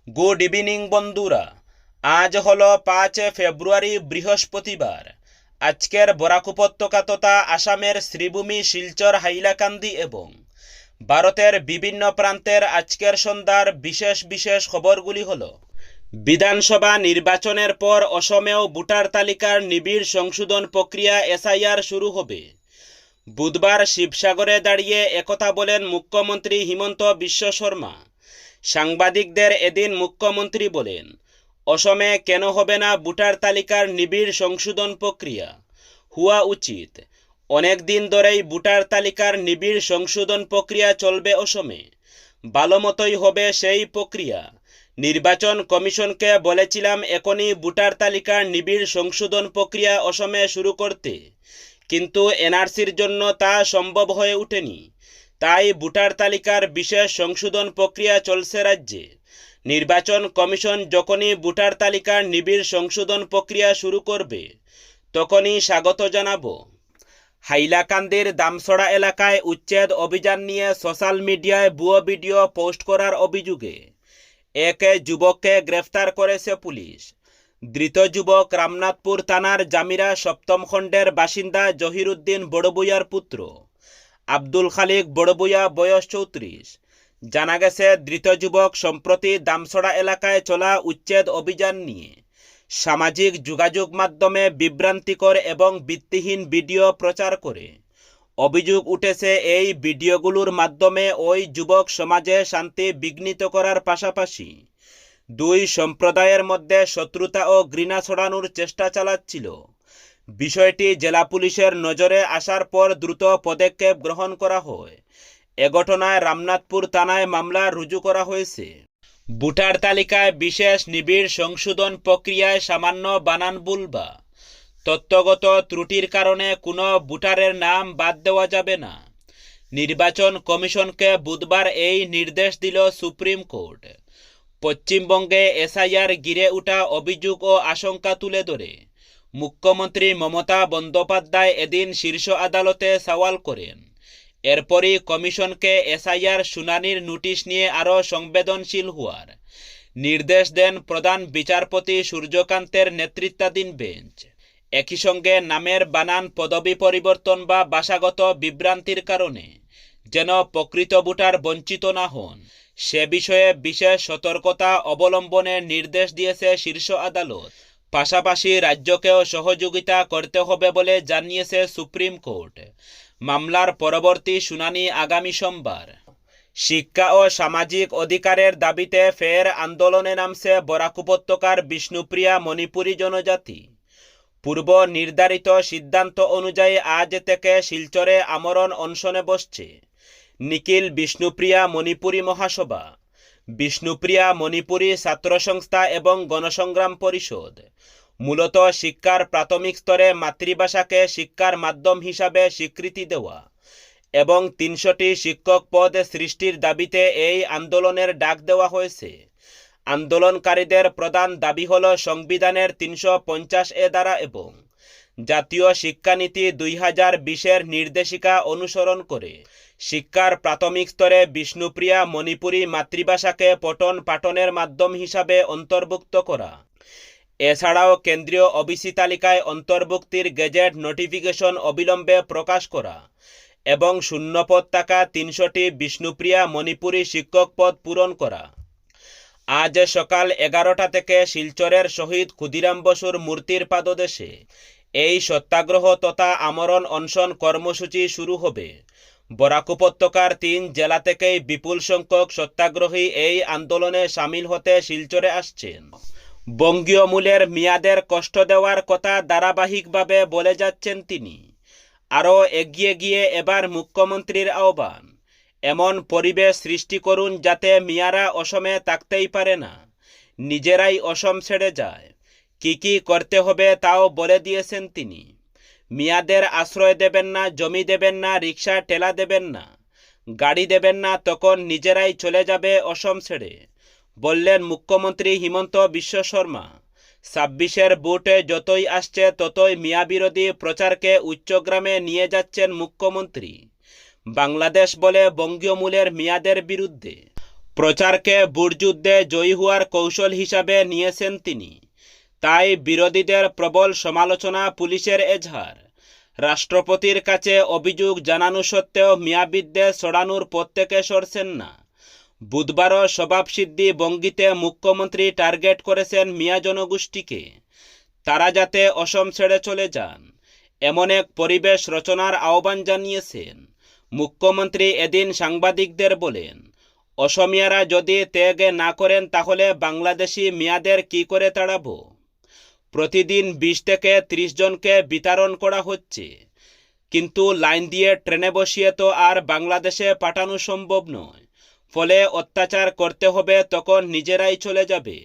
Good evening বন্ধুরা। আজ হলো 5 ফেব্রুয়ারি, বৃহস্পতিবার। আজকের বরাক উপত্যকা তথা আসামের শ্রীভূমি, শিলচর, হাইলাকান্দি এবং ভারতের বিভিন্ন প্রান্তের আজকের সন্ধ্যার বিশেষ বিশেষ খবরগুলি হল: বিধানসভা নির্বাচনের পর অসমেও ভোটার তালিকার নিবিড় সংশোধন প্রক্রিয়া এসআইআর শুরু হবে। বুধবার শিবসাগরে দাঁড়িয়ে একথা বলেন মুখ্যমন্ত্রী হিমন্ত বিশ্ব শর্মা। সাংবাদিকদের এদিন মুখ্যমন্ত্রী বলেন, অসমে কেন হবে না ভোটার তালিকার নিবিড় সংশোধন প্রক্রিয়া? হওয়া উচিত। অনেক দিন ধরেই ভোটার তালিকার নিবিড় সংশোধন প্রক্রিয়া চলবে অসমে। ভালো মতোই হবে সেই প্রক্রিয়া। নির্বাচন কমিশনকে বলেছিলাম এখনই ভোটার তালিকার নিবিড় সংশোধন প্রক্রিয়া অসমে শুরু করতে, কিন্তু এনআরসির জন্য তা সম্ভব হয়ে ওঠেনি। তাই ভোটার তালিকার বিশেষ সংশোধন প্রক্রিয়া চলছে রাজ্যে। নির্বাচন কমিশন যখনই ভোটার তালিকার নিবিড় সংশোধন প্রক্রিয়া শুরু করবে, তখনই স্বাগত জানাবো। হাইলাকান্দির দামছড়া এলাকায় উচ্ছেদ অভিযান নিয়ে সোশ্যাল মিডিয়ায় ভুয়ো ভিডিও পোস্ট করার অভিযোগে এক যুবককে গ্রেফতার করেছে পুলিশ। ধৃত যুবক রামনাথপুর থানার জামিরা সপ্তম খণ্ডের বাসিন্দা জহিরুদ্দিন বড়বুইয়ার পুত্র। আব্দুল খালিক বড়বুইয়া, বয়স 34। জানা গেছে, ধৃত যুবক সম্প্রতি দামছড়া এলাকায় চলা উচ্ছেদ অভিযান নিয়ে সামাজিক যোগাযোগ মাধ্যমে বিভ্রান্তিকর এবং ভিত্তিহীন ভিডিও প্রচার করে। অভিযোগ উঠেছে, এই ভিডিওগুলোর মাধ্যমে ওই যুবক সমাজে শান্তি বিঘ্নিত করার পাশাপাশি দুই সম্প্রদায়ের মধ্যে শত্রুতা ও ঘৃণা ছড়ানোর চেষ্টা চালাচ্ছিল। বিষয়টি জেলা পুলিশের নজরে আসার পর দ্রুত পদক্ষেপ গ্রহণ করা হয়। এ ঘটনায় রামনাথপুর থানায় মামলা রুজু করা হয়েছে। ভোটার তালিকায় বিশেষ নিবিড় সংশোধন প্রক্রিয়ায় সামান্য বানান ভুল বা তথ্যগত ত্রুটির কারণে কোনো ভোটারের নাম বাদ দেওয়া যাবে না। নির্বাচন কমিশনকে বুধবার এই নির্দেশ দিল সুপ্রিম কোর্ট। পশ্চিমবঙ্গে এসআইআর ঘিরে ওঠা অভিযোগ ও আশঙ্কা তুলে ধরে মুখ্যমন্ত্রী মমতা বন্দ্যোপাধ্যায় এদিন শীর্ষ আদালতে সওয়াল করেন। এরপরই কমিশনকে এসআইআর শুনানির নোটিশ নিয়ে আরও সংবেদনশীল হওয়ার নির্দেশ দেন প্রধান বিচারপতি সূর্যকান্তের নেতৃত্বাধীন বেঞ্চ। একই সঙ্গে নামের বানান, পদবি পরিবর্তন বা ভাষাগত বিভ্রান্তির কারণে যেন প্রকৃত ভোটার বঞ্চিত না হন, সে বিষয়ে বিশেষ সতর্কতা অবলম্বনের নির্দেশ দিয়েছে শীর্ষ আদালত। পাশাপাশি রাজ্যকেও সহযোগিতা করতে হবে বলে জানিয়েছে সুপ্রিম কোর্ট। মামলার পরবর্তী শুনানি আগামী সোমবার। শিক্ষা ও সামাজিক অধিকারের দাবিতে ফের আন্দোলনে নামছে বরাক উপত্যকার বিষ্ণুপ্রিয়া মণিপুরী জনজাতি। পূর্ব নির্ধারিত সিদ্ধান্ত অনুযায়ী আজ থেকে শিলচরে আমরণ অনশনে বসছে নিখিল বিষ্ণুপ্রিয়া মণিপুরী মহাসভা, বিষ্ণুপ্রিয়া মণিপুরী ছাত্র সংস্থা এবং গণসংগ্রাম পরিষদ। মূলত শিক্ষার প্রাথমিক স্তরে মাতৃভাষাকে শিক্ষার মাধ্যম হিসাবে স্বীকৃতি দেওয়া এবং 300টি শিক্ষক পদ সৃষ্টির দাবিতে এই আন্দোলনের ডাক দেওয়া হয়েছে। আন্দোলনকারীদের প্রধান দাবি হল সংবিধানের 350A ধারা এবং জাতীয় শিক্ষানীতি 2020-এর নির্দেশিকা অনুসরণ করে শিক্ষার প্রাথমিক স্তরে বিষ্ণুপ্রিয়া মণিপুরী মাতৃভাষাকে পঠন পাঠনের মাধ্যম হিসাবে অন্তর্ভুক্ত করা। এছাড়াও কেন্দ্রীয় ওবিসি তালিকায় অন্তর্ভুক্তির গেজেট নোটিফিকেশন অবিলম্বে প্রকাশ করা এবং শূন্যপদ থাকা 300টি বিষ্ণুপ্রিয়া মণিপুরী শিক্ষক পদ পূরণ করা। আজ সকাল 11টা থেকে শিলচরের শহীদ ক্ষুদিরাম বসুর মূর্তির পাদদেশে এই সত্যাগ্রহ তথা আমরণ অনশন কর্মসূচি শুরু হবে। বরাক উপত্যকার 3 জেলা থেকেই বিপুল সংখ্যক সত্যাগ্রহী এই আন্দোলনে সামিল হতে শিলচরে আসছেন। বঙ্গীয় মূলের মেয়াদের কষ্ট দেওয়ার কথা ধারাবাহিকভাবে বলে যাচ্ছেন তিনি। আরও এগিয়ে গিয়ে এবার মুখ্যমন্ত্রীর আহ্বান, এমন পরিবেশ সৃষ্টি করুন যাতে মিয়ারা অসমে থাকতেই পারে না, নিজেরাই অসম ছেড়ে যায়। কি কি করতে হবে তাও বলে দিয়েছেন তিনি। মিয়াদের আশ্রয় দেবেন না, জমি দেবেন না, রিক্সা ঠেলা দেবেন না, গাড়ি দেবেন না, তখন নিজেরাই চলে যাবে অসম ছেড়ে, বললেন মুখ্যমন্ত্রী হিমন্ত বিশ্ব শর্মা। 26-এর ভোটে যতই আসছে ততই মিয়া বিরোধী প্রচারকে উচ্চগ্রামে নিয়ে যাচ্ছেন মুখ্যমন্ত্রী। বাংলাদেশ বলে বঙ্গীয় মূলের মিয়াদের বিরুদ্ধে প্রচারকে বুটযুদ্ধে জয়ী হওয়ার কৌশল হিসাবে নিয়েছেন তিনি। তাই বিরোধীদের প্রবল সমালোচনা, পুলিশের এজাহার, রাষ্ট্রপতির কাছে অভিযোগ জানানো সত্ত্বেও মিয়া বিদ্বেষ ছড়ানোর পথ থেকে সরছেন না। বুধবারও স্বভাবসিদ্ধি ভঙ্গিতে মুখ্যমন্ত্রী টার্গেট করেছেন মিয়া জনগোষ্ঠীকে। তারা যাতে অসম ছেড়ে চলে যান, এমন এক পরিবেশ রচনার আহ্বান জানিয়েছেন মুখ্যমন্ত্রী। এদিন সাংবাদিকদের বলেন, অসমিয়ারা যদি ত্যাগ না করেন তাহলে বাংলাদেশি মিয়াদের কি করে তাড়াব? প্রতিদিন 20 থেকে 30 জনকে বিতরণ করা হচ্ছে, কিন্তু লাইন দিয়ে ট্রেনে বসিয়ে তো আর বাংলাদেশে পাঠানো সম্ভব নয়। ফলে অত্যাচার করতে হবে তখন নিজেরাই চলে যাবে।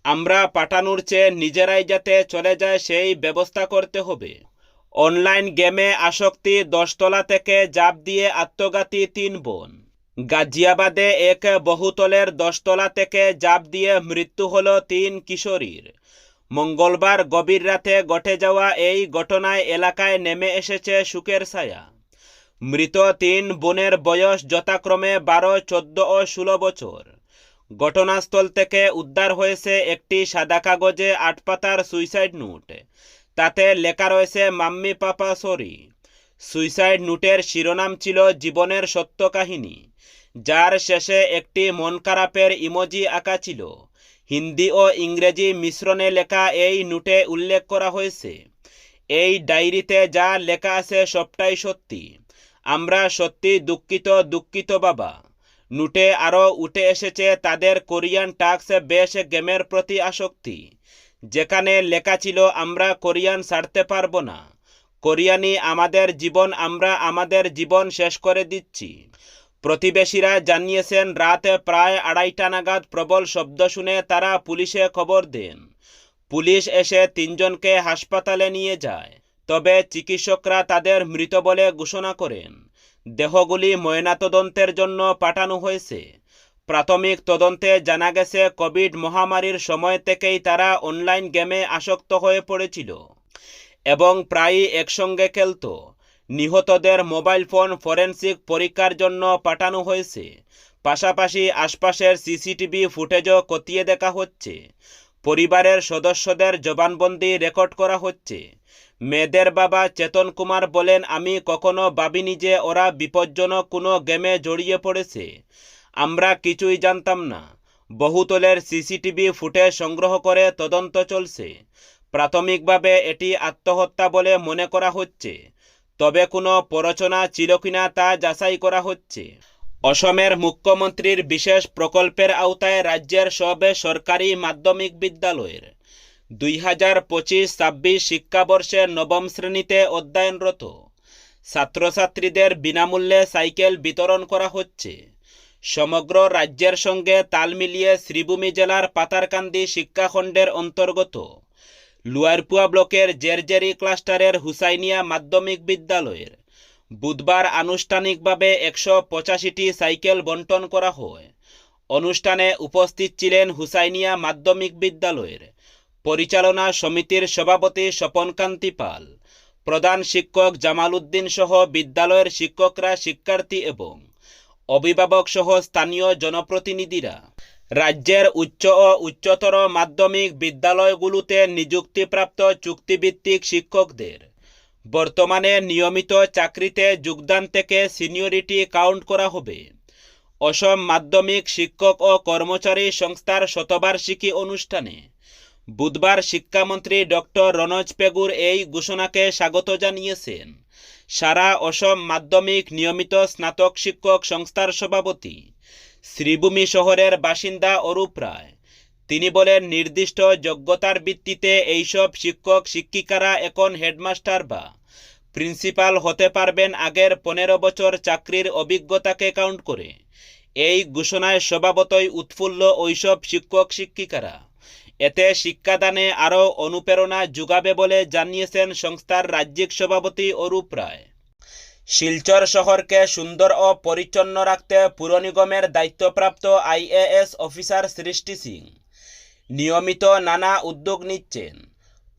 আমরা পাঠানোর চেয়ে নিজেরাই যাতে চলে যায় সেই ব্যবস্থা করতে হবে। অনলাইন গেমে আসক্তি, 10 তলা থেকে ঝাঁপ দিয়ে আত্মঘাতী 3 বোন। গাজিয়াবাদে এক বহুতলের 10 তলা থেকে ঝাঁপ দিয়ে মৃত্যু হল 3 কিশোরীর। মঙ্গলবার গভীর রাতে ঘটে যাওয়া এই ঘটনায় এলাকায় নেমে এসেছে শোকের ছায়া। মৃত 3 বোনের বয়স যথাক্রমে 12, 14 ও 16 বছর। ঘটনাস্থল থেকে উদ্ধার হয়েছে একটি সাদা কাগজে 8 পাতার সুইসাইড নোট। তাতে লেখা রয়েছে, মাম্মি পাপা সরি। সুইসাইড নোটের শিরোনাম ছিল জীবনের সত্য কাহিনী, যার শেষে একটি মন খারাপের ইমোজি আঁকা ছিল। হিন্দি ও ইংরেজি মিশ্রণে লেখা এই নোটে উল্লেখ করা হয়েছে, এই ডায়েরিতে যা লেখা আছে সবটাই সত্যি। আমরা সত্যি দুঃখিত বাবা। নোটে আরও উঠে এসেছে তাদের কোরিয়ান টাস্ক বেস গেমের প্রতি আসক্তি, যেখানে লেখা ছিল, আমরা কোরিয়ান ছাড়তে পারবো না, কোরিয়ানই আমাদের জীবন, আমরা আমাদের জীবন শেষ করে দিচ্ছি। প্রতিবেশীরা জানিয়েছেন, রাতে প্রায় 2:30 নাগাদ প্রবল শব্দ শুনে তারা পুলিশে খবর দেন। পুলিশ এসে 3 জনকে হাসপাতালে নিয়ে যায়, তবে চিকিৎসকরা তাদের মৃত বলে ঘোষণা করেন। দেহগুলি ময়নাতদন্তের জন্য পাঠানো হয়েছে। প্রাথমিক তদন্তে জানা গেছে, কোভিড মহামারীর সময় থেকেই তারা অনলাইন গেমে আসক্ত হয়ে পড়েছিল এবং প্রায়ই একসঙ্গে খেলত। নিহতদের মোবাইল ফোন ফরেনসিক পরীক্ষার জন্য পাঠানো হয়েছে। পাশাপাশি আশপাশের সিসিটিভি ফুটেজও খতিয়ে দেখা হচ্ছে। পরিবারের সদস্যদের জবানবন্দি রেকর্ড করা হচ্ছে। মেয়েদের বাবা চেতন কুমার বলেন, আমি কখনো ভাবিনি যে ওরা বিপজ্জনক কোনো গেমে জড়িয়ে পড়েছে। আমরা কিছুই জানতাম না। বহুতলের সিসিটিভি ফুটেজ সংগ্রহ করে তদন্ত চলছে। প্রাথমিকভাবে এটি আত্মহত্যা বলে মনে করা হচ্ছে, তবে কোনো প্ররোচনা ছিল কিনা তা যাচাই করা হচ্ছে। অসমের মুখ্যমন্ত্রীর বিশেষ প্রকল্পের আওতায় রাজ্যের সব সরকারি মাধ্যমিক বিদ্যালয়ের 2025-26 শিক্ষাবর্ষে 9ম শ্রেণীতে অধ্যয়নরত ছাত্রছাত্রীদের বিনামূল্যে সাইকেল বিতরণ করা হচ্ছে। সমগ্র রাজ্যের সঙ্গে তাল মিলিয়ে শ্রীভূমি জেলার পাতারকান্দি শিক্ষাখণ্ডের অন্তর্গত লুয়ারপুয়া ব্লকের জেরজেরি ক্লাস্টারের হুসাইনিয়া মাধ্যমিক বিদ্যালয়ের বুধবার আনুষ্ঠানিকভাবে 185টি সাইকেল বণ্টন করা হয়। অনুষ্ঠানে উপস্থিত ছিলেন হুসাইনিয়া মাধ্যমিক বিদ্যালয়ের পরিচালনা সমিতির সভাপতি স্বপনকান্তি পাল, প্রধান শিক্ষক জামাল উদ্দিন সহ বিদ্যালয়ের শিক্ষকরা, শিক্ষার্থী এবং অভিভাবক সহ স্থানীয় জনপ্রতিনিধিরা। রাজ্যের উচ্চ ও উচ্চতর মাধ্যমিক বিদ্যালয়গুলোতে নিযুক্তিপ্রাপ্ত চুক্তিভিত্তিক শিক্ষকদের বর্তমানে নিয়মিত চাকরিতে যোগদান থেকে সিনিয়রিটি কাউন্ট করা হবে। অসম মাধ্যমিক শিক্ষক ও কর্মচারী সংস্থার শতবার্ষিকী অনুষ্ঠানে বুধবার শিক্ষামন্ত্রী ডক্টর রনজ পেগুর এই ঘোষণাকে স্বাগত জানিয়েছেন সারা অসম মাধ্যমিক নিয়মিত স্নাতক শিক্ষক সংস্থার সভাপতি, শ্রীভূমি শহরের বাসিন্দা অরূপ রায়। তিনি বলেন, নির্দিষ্ট যোগ্যতার ভিত্তিতে এইসব শিক্ষক শিক্ষিকারা এখন হেডমাস্টার বা প্রিন্সিপাল হতে পারবেন আগের 15 বছর চাকরির অভিজ্ঞতাকে কাউন্ট করে। এই ঘোষণায় স্বভাবতই উৎফুল্ল ওইসব শিক্ষক শিক্ষিকারা। এতে শিক্ষাদানে আরও অনুপ্রেরণা যোগাবে বলে জানিয়েছেন সংস্থার রাজ্যিক সভাপতি অরূপ রায়। শিলচর শহরকে সুন্দর ও পরিচ্ছন্ন রাখতে পুর নিগমের দায়িত্বপ্রাপ্ত IAS অফিসার সৃষ্টি সিং নিয়মিত নানা উদ্যোগ নিচ্ছেন।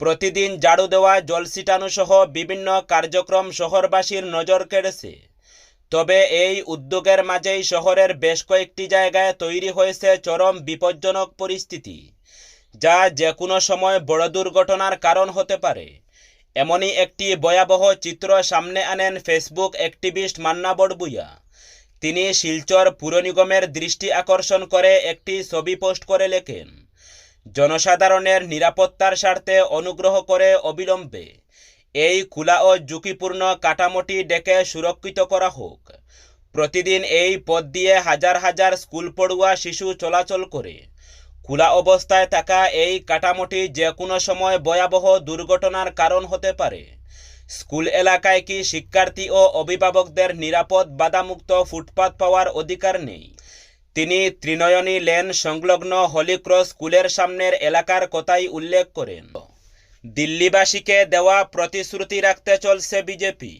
প্রতিদিন ঝাড়ু দেওয়া, জল ছিটানো সহ বিভিন্ন কার্যক্রম শহরবাসীর নজর কেড়েছে। তবে এই উদ্যোগের মাঝেই শহরের বেশ কয়েকটি জায়গায় তৈরি হয়েছে চরম বিপজ্জনক পরিস্থিতি, যা যে কোনো সময় বড় দুর্ঘটনার কারণ হতে পারে। এমনই একটি ভয়াবহ চিত্র সামনে আনেন ফেসবুক অ্যাক্টিভিস্ট মান্না বড়ভূঁইয়া। তিনি শিলচর পুর নিগমের দৃষ্টি আকর্ষণ করে একটি ছবি পোস্ট করে লেখেন, জনসাধারণের নিরাপত্তার স্বার্থে অনুগ্রহ করে অবিলম্বে এই খোলা ও ঝুঁকিপূর্ণ কাঠামোটি ডেকে সুরক্ষিত করা হোক। প্রতিদিন এই পথ দিয়ে হাজার হাজার স্কুল পড়ুয়া শিশু চলাচল করে। খোলা অবস্থায় থাকা এই কাঠামোটি যে কোনো সময় ভয়াবহ দুর্ঘটনার কারণ হতে পারে। স্কুল এলাকায় কি শিক্ষার্থী ও অভিভাবকদের নিরাপদ বাধামুক্ত ফুটপাত পাওয়ার অধিকার নেই? তিনি ত্রিনয়নী লেন সংলগ্ন হলি ক্রস স্কুলের সামনের এলাকার কথাই উল্লেখ করেন। দিল্লিবাসীকে দেওয়া প্রতিশ্রুতি রাখতে চলছে বিজেপি।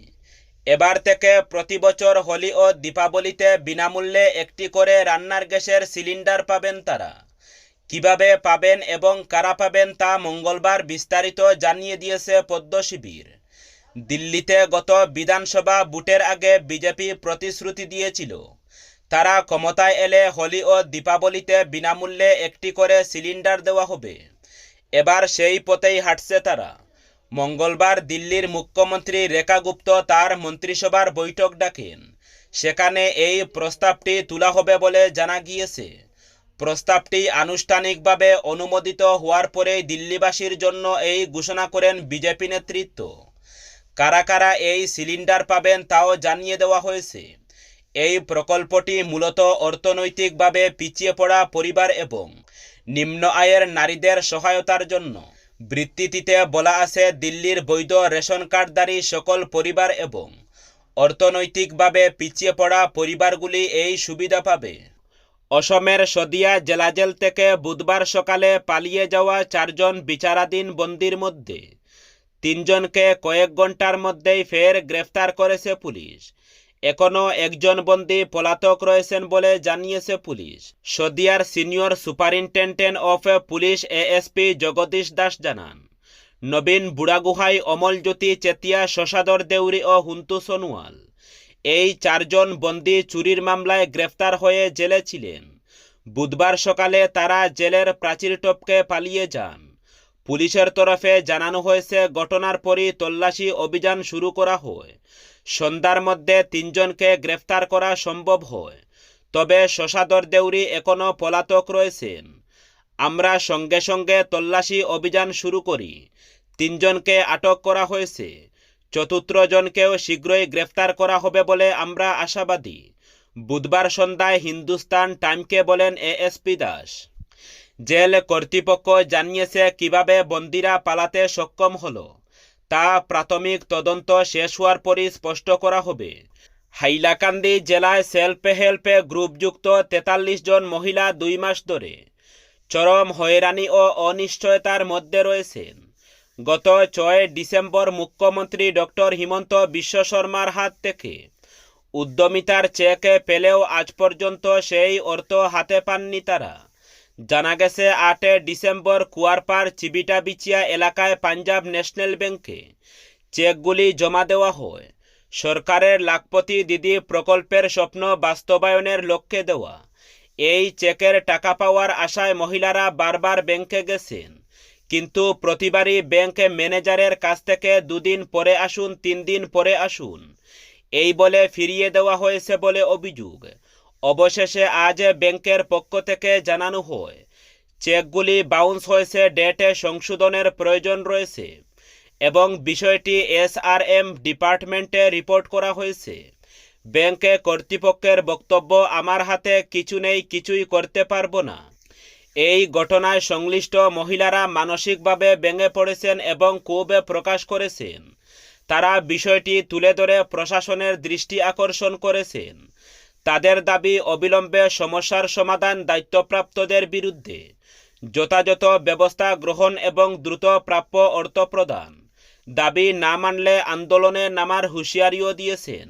এবার থেকে প্রতি বছর হোলি ও দীপাবলিতে বিনামূল্যে একটি করে রান্নার গ্যাসের সিলিন্ডার পাবেন তারা। কিভাবে পাবেন এবং কারা পাবেন তা মঙ্গলবার বিস্তারিত জানিয়ে দিয়েছে পদ্ম শিবির। দিল্লিতে গত বিধানসভা ভোটের আগে বিজেপি প্রতিশ্রুতি দিয়েছিল তারা ক্ষমতায় এলে হোলি ও দীপাবলিতে বিনামূল্যে একটি করে সিলিন্ডার দেওয়া হবে। এবার সেই পথেই হাঁটছে তারা। মঙ্গলবার দিল্লির মুখ্যমন্ত্রী রেখা গুপ্ত তার মন্ত্রিসভার বৈঠক ডাকেন। সেখানে এই প্রস্তাবটি তোলা হবে বলে জানা গিয়েছে। প্রস্তাবটি আনুষ্ঠানিকভাবে অনুমোদিত হওয়ার পরেই দিল্লিবাসীর জন্য এই ঘোষণা করেন বিজেপি নেতৃত্ব। কারা কারা এই সিলিন্ডার পাবেন তাও জানিয়ে দেওয়া হয়েছে। এই প্রকল্পটি মূলত অর্থনৈতিকভাবে পিছিয়ে পড়া পরিবার এবং নিম্ন আয়ের নারীদের সহায়তার জন্য। বৃত্তিটিতে বলা আছে দিল্লির বৈধ রেশন কার্ডধারী সকল পরিবার এবং অর্থনৈতিকভাবে পিছিয়ে পড়া পরিবারগুলি এই সুবিধা পাবে। অসমের শদিয়া জেলা জেল থেকে বুধবার সকালে পালিয়ে যাওয়া 4 জন বিচারাধীন বন্দীর মধ্যে 3 জনকে কয়েক ঘন্টার মধ্যেই ফের গ্রেফতার করেছে পুলিশ। এখনও একজন বন্দী পলাতক রয়েছেন বলে জানিয়েছে পুলিশ। শদিয়ার senior superintendent of police ASP Jagadish Das জানান, নবীন বুড়াগুহাই, অমলজ্যোতি চেতিয়া, শশাধর দেউরি ও হুন্তু সোনোয়াল এই 4 জন বন্দী চুরির মামলায় গ্রেফতার হয়ে জেলে ছিলেন। বুধবার সকালে তারা জেলের প্রাচীর টপকে পালিয়ে যান। পুলিশের তরফে জানানো হয়েছে ঘটনার পরই তল্লাশি অভিযান শুরু করা হয়। সন্ধ্যার মধ্যে 3 জনকে গ্রেফতার করা সম্ভব হয়। তবে শশাধর দেউরি এখনও পলাতক রয়েছেন। আমরা সঙ্গে সঙ্গে তল্লাশি অভিযান শুরু করি। 3 জনকে আটক করা হয়েছে। 4র্থ জনকেও শীঘ্রই গ্রেফতার করা হবে বলে আমরা আশাবাদী। বুধবার সন্ধ্যায় হিন্দুস্তান টাইমকে বলেন এএসপি দাস। জেল কর্তৃপক্ষ জানিয়েছে কিভাবে বন্দীরা পালাতে সক্ষম হলো তা প্রাথমিক তদন্ত শেষ হওয়ার পরই স্পষ্ট করা হবে। হাইলাকান্দি জেলায় সেলফ হেল্প গ্রুপযুক্ত 43 জন মহিলা 2 মাস ধরে চরম হয়রানি ও অনিশ্চয়তার মধ্যে রয়েছেন। গত 6 ডিসেম্বর মুখ্যমন্ত্রী ডক্টর হিমন্ত বিশ্ব শর্মার হাত থেকে উদ্যমিতার চেক পেলেও আজ পর্যন্ত সেই অর্থ হাতে পাননি তারা। জানা গেছে 8 ডিসেম্বর কুয়ারপাড় চিবিটা বিচিয়া এলাকায় পাঞ্জাব ন্যাশনাল ব্যাংকে চেকগুলি জমা দেওয়া হয়। সরকারের লাখপতি দিদি প্রকল্পের স্বপ্ন বাস্তবায়নের লক্ষ্যে দেওয়া এই চেকের টাকা পাওয়ার আশায় মহিলারা বারবার ব্যাংকে গেছেন, কিন্তু প্রতিবারই ব্যাংক ম্যানেজারের কাছ থেকে 2 দিন পরে আসুন, 3 দিন পরে আসুন এই বলে ফিরিয়ে দেওয়া হয়েছে বলে অভিযোগ। অবশেষে আজ ব্যাংকের পক্ষ থেকে জানানো হয় চেকগুলি বাউন্স হয়েছে, ডেটে সংশোধনের প্রয়োজন রয়েছে এবং বিষয়টি এসআরএম ডিপার্টমেন্টে রিপোর্ট করা হয়েছে। ব্যাংকে কর্তৃপক্ষের বক্তব্য, আমার হাতে কিছু নেই, কিছুই করতে পারবো না। এই ঘটনায় সংশ্লিষ্ট মহিলারা মানসিকভাবে ভেঙে পড়েছেন এবং ক্ষোভ প্রকাশ করেছেন। তারা বিষয়টি তুলে ধরে প্রশাসনের দৃষ্টি আকর্ষণ করেছেন। তাদের দাবি, অবিলম্বে সমস্যার সমাধান, দায়িত্বপ্রাপ্তদের বিরুদ্ধে যথাযথ ব্যবস্থা গ্রহণ এবং দ্রুত প্রাপ্য অর্থ প্রদান। দাবি না মানলে আন্দোলনে নামার হুঁশিয়ারিও দিয়েছেন।